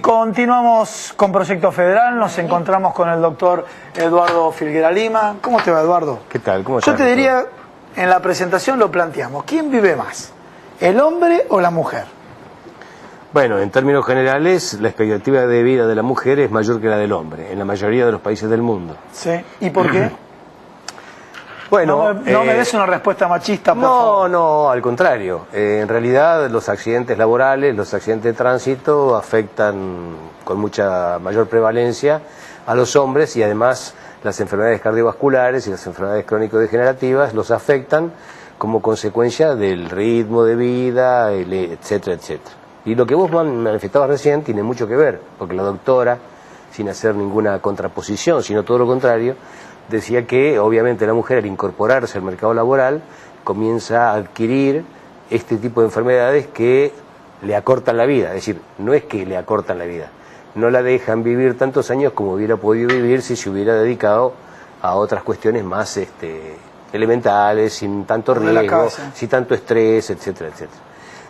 continuamos con Proyecto Federal, nos encontramos con el doctor Eduardo Filguera Lima. ¿Cómo te va, Eduardo? ¿Qué tal? ¿Cómo estás? Yo te diría, en la presentación lo planteamos, ¿quién vive más? ¿El hombre o la mujer? Bueno, en términos generales, la expectativa de vida de la mujer es mayor que la del hombre, en la mayoría de los países del mundo. Sí. ¿Y por qué? Bueno, no me des una respuesta machista, por favor. No, al contrario. En realidad, los accidentes laborales, los accidentes de tránsito afectan con mucha mayor prevalencia a los hombres y además las enfermedades cardiovasculares y las enfermedades crónico-degenerativas los afectan como consecuencia del ritmo de vida, etcétera, etcétera. Y lo que vos manifestabas recién tiene mucho que ver, porque la doctora, sin hacer ninguna contraposición, sino todo lo contrario, decía que obviamente la mujer al incorporarse al mercado laboral comienza a adquirir este tipo de enfermedades que le acortan la vida. Es decir, no es que le acortan la vida, no la dejan vivir tantos años como hubiera podido vivir si se hubiera dedicado a otras cuestiones más elementales, sin tanto riesgo, sin tanto estrés, etcétera, etcétera.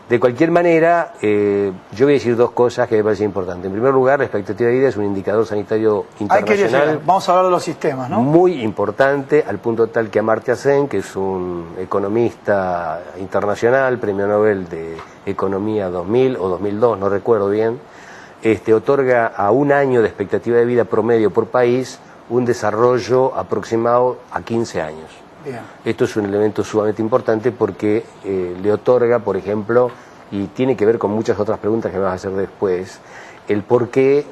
De cualquier manera, yo voy a decir dos cosas que me parecen importantes. En primer lugar, la expectativa de vida es un indicador sanitario internacional. Vamos a hablar de los sistemas, ¿no? Muy importante, al punto tal que Amartya Sen, que es un economista internacional, premio Nobel de Economía 2000 o 2002, no recuerdo bien, otorga a un año de expectativa de vida promedio por país un desarrollo aproximado a 15 años. Bien. Esto es un elemento sumamente importante porque le otorga, por ejemplo, y tiene que ver con muchas otras preguntas que me vas a hacer después, el por qué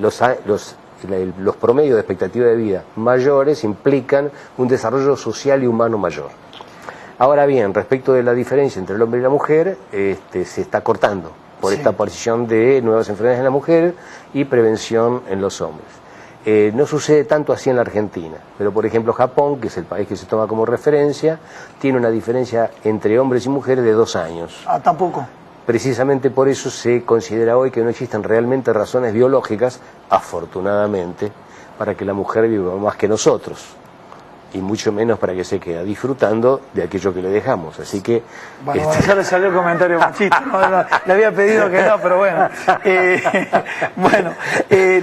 los promedios de expectativa de vida mayores implican un desarrollo social y humano mayor. Ahora bien, respecto de la diferencia entre el hombre y la mujer, se está cortando por esta aparición de nuevas enfermedades en la mujer y prevención en los hombres. No sucede tanto así en la Argentina, pero por ejemplo Japón, que es el país que se toma como referencia, tiene una diferencia entre hombres y mujeres de 2 años. Ah, tampoco. Precisamente por eso se considera hoy que no existen realmente razones biológicas, afortunadamente, para que la mujer viva más que nosotros, y mucho menos para que se quede disfrutando de aquello que le dejamos. Así que... Bueno, ya le salió el comentario machista, no, le había pedido que no, pero bueno.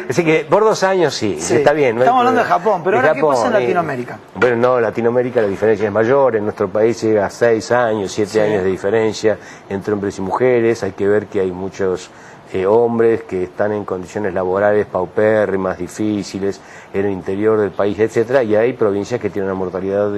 Así que por 2 años sí, está bien. No estamos hablando de Japón, pero ahora ¿qué pasa en Latinoamérica? Bueno, no, en Latinoamérica la diferencia es mayor, en nuestro país llega a 6 años, 7 años de diferencia entre hombres y mujeres. Hay que ver que hay muchos hombres que están en condiciones laborales paupérrimas, difíciles, en el interior del país, etcétera, y hay provincias que tienen una mortalidad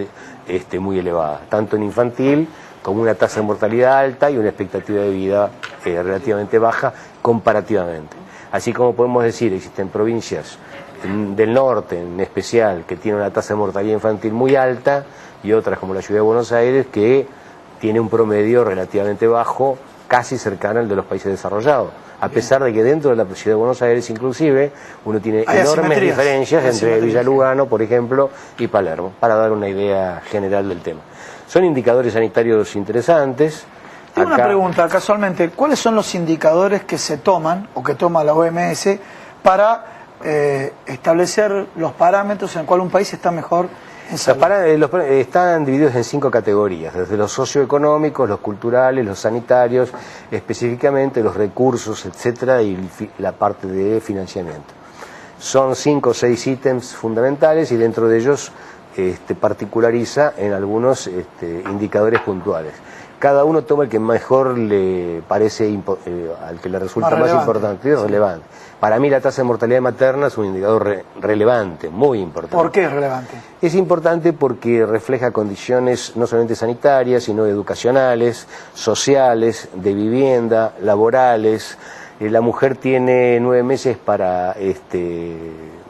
muy elevada, tanto en infantil como una tasa de mortalidad alta y una expectativa de vida relativamente baja comparativamente. Así como podemos decir, existen provincias del norte en especial que tienen una tasa de mortalidad infantil muy alta y otras como la ciudad de Buenos Aires que tiene un promedio relativamente bajo, casi cercano al de los países desarrollados. A pesar de que dentro de la ciudad de Buenos Aires, inclusive, uno tiene enormes diferencias entre Villa Lugano, por ejemplo, y Palermo, para dar una idea general del tema. Son indicadores sanitarios interesantes. Tengo una pregunta, casualmente, ¿cuáles son los indicadores que se toman, o que toma la OMS, para establecer los parámetros en los cuales un país está mejor? Están divididos en 5 categorías, desde los socioeconómicos, los culturales, los sanitarios, específicamente los recursos, etcétera, y la parte de financiamiento. Son 5 o 6 ítems fundamentales y dentro de ellos particulariza en algunos indicadores puntuales. Cada uno toma el que mejor le parece, al que le resulta más importante y relevante. Para mí la tasa de mortalidad materna es un indicador relevante, muy importante. ¿Por qué es relevante? Es importante porque refleja condiciones no solamente sanitarias, sino educacionales, sociales, de vivienda, laborales. La mujer tiene 9 meses para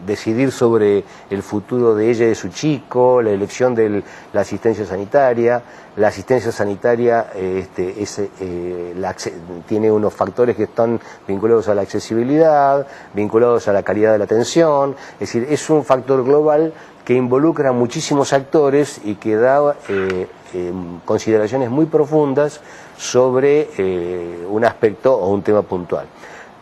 decidir sobre el futuro de ella y de su chico, la elección de la asistencia sanitaria. La asistencia sanitaria tiene unos factores que están vinculados a la accesibilidad, vinculados a la calidad de la atención, es decir, es un factor global que involucra a muchísimos actores y que da consideraciones muy profundas sobre un aspecto o un tema puntual.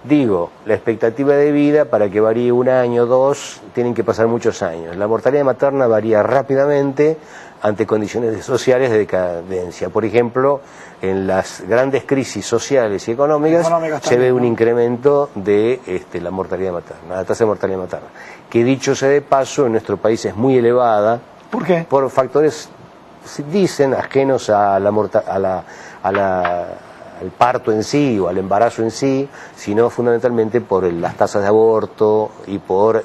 Digo, la expectativa de vida, para que varíe 1 año o 2, tienen que pasar muchos años. La mortalidad materna varía rápidamente, ante condiciones sociales de decadencia. Por ejemplo, en las grandes crisis sociales y económicas se ve un incremento de la mortalidad materna, la tasa de mortalidad materna, que dicho sea de paso, en nuestro país es muy elevada. ¿Por qué? Por factores, dicen, ajenos al parto en sí o al embarazo en sí, sino fundamentalmente por las tasas de aborto y por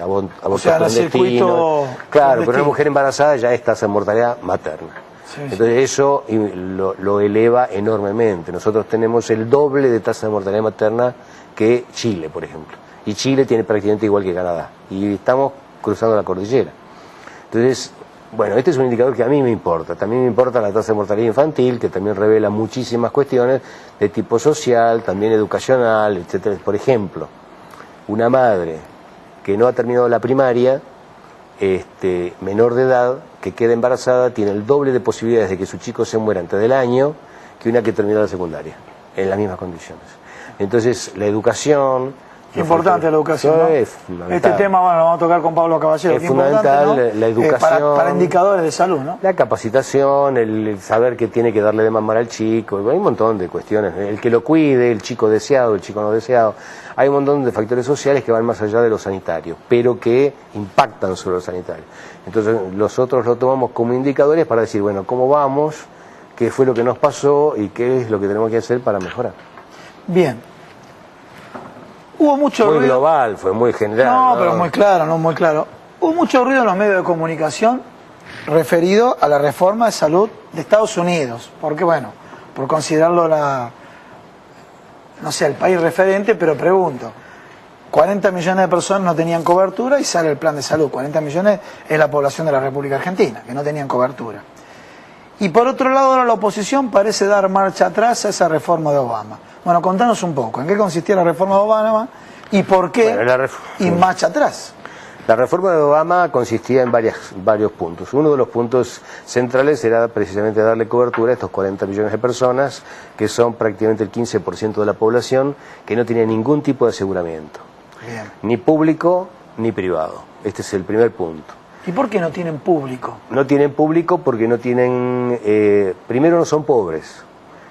abortos clandestinos. Claro, pero una mujer embarazada ya es tasa de mortalidad materna. Sí, entonces eso lo eleva enormemente. Nosotros tenemos el doble de tasa de mortalidad materna que Chile, por ejemplo. Y Chile tiene prácticamente igual que Canadá. Y estamos cruzando la cordillera. Entonces, bueno, este es un indicador que a mí me importa. También me importa la tasa de mortalidad infantil, que también revela muchísimas cuestiones de tipo social, también educacional, etcétera. Por ejemplo, una madre que no ha terminado la primaria, menor de edad, que queda embarazada, tiene el doble de posibilidades de que su chico se muera antes del año que una que terminó la secundaria, en las mismas condiciones. Entonces, la educación... Importante la educación, ¿no? Es fundamental. Este tema, bueno, lo vamos a tocar con Pablo Caballero. Es fundamental, ¿no? La educación. Para indicadores de salud, ¿no? La capacitación, el saber que tiene que darle de mamar al chico, hay un montón de cuestiones. El que lo cuide, el chico deseado, el chico no deseado. Hay un montón de factores sociales que van más allá de lo sanitario, pero que impactan sobre lo sanitario. Entonces, nosotros lo tomamos como indicadores para decir, bueno, ¿cómo vamos? ¿Qué fue lo que nos pasó? ¿Y qué es lo que tenemos que hacer para mejorar? Bien. Hubo mucho ruido. Muy global, fue muy general. No, pero muy claro, no muy claro. Hubo mucho ruido en los medios de comunicación referido a la reforma de salud de Estados Unidos. Porque, bueno, por considerarlo no sé, el país referente, pero pregunto. 40 millones de personas no tenían cobertura y sale el plan de salud. 40 millones es la población de la República Argentina, que no tenían cobertura. Y por otro lado, ahora la oposición parece dar marcha atrás a esa reforma de Obama. Bueno, contanos un poco, ¿en qué consistía la reforma de Obama y por qué y marcha atrás? La reforma de Obama consistía en varios puntos. Uno de los puntos centrales era precisamente darle cobertura a estos 40 millones de personas, que son prácticamente el 15% de la población, que no tiene ningún tipo de aseguramiento. Bien. Ni público ni privado. Este es el primer punto. ¿Y por qué no tienen público? No tienen público porque no tienen... primero no son pobres.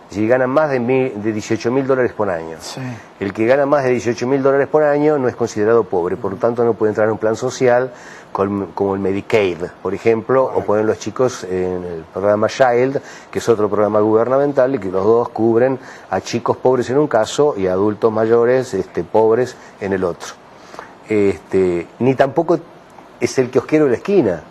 Si ganan más de $18.000 por año. Sí. El que gana más de $18.000 por año no es considerado pobre, por lo tanto no puede entrar en un plan social como el Medicaid, por ejemplo, o ponen los chicos en el programa Child, que es otro programa gubernamental y que los dos cubren a chicos pobres en un caso y a adultos mayores pobres en el otro. Ni tampoco es el kiosquero de la esquina.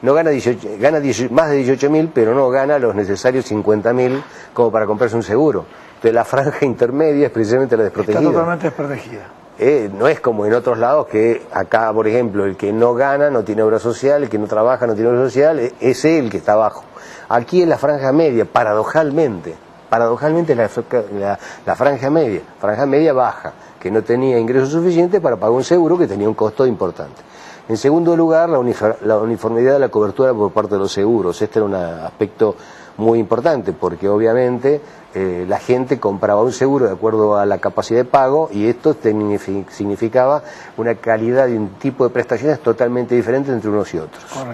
No gana, más de 18.000, pero no gana los necesarios 50.000 como para comprarse un seguro. Entonces la franja intermedia es precisamente la desprotegida. Está totalmente desprotegida. No es como en otros lados que acá, por ejemplo, el que no gana no tiene obra social, el que no trabaja no tiene obra social, es el que está abajo. Aquí en la franja media, paradójicamente la franja media baja, que no tenía ingresos suficientes para pagar un seguro que tenía un costo importante. En segundo lugar, la uniformidad de la cobertura por parte de los seguros. Este era un aspecto muy importante porque obviamente la gente compraba un seguro de acuerdo a la capacidad de pago y esto significaba una calidad y un tipo de prestaciones totalmente diferentes entre unos y otros. Correcto.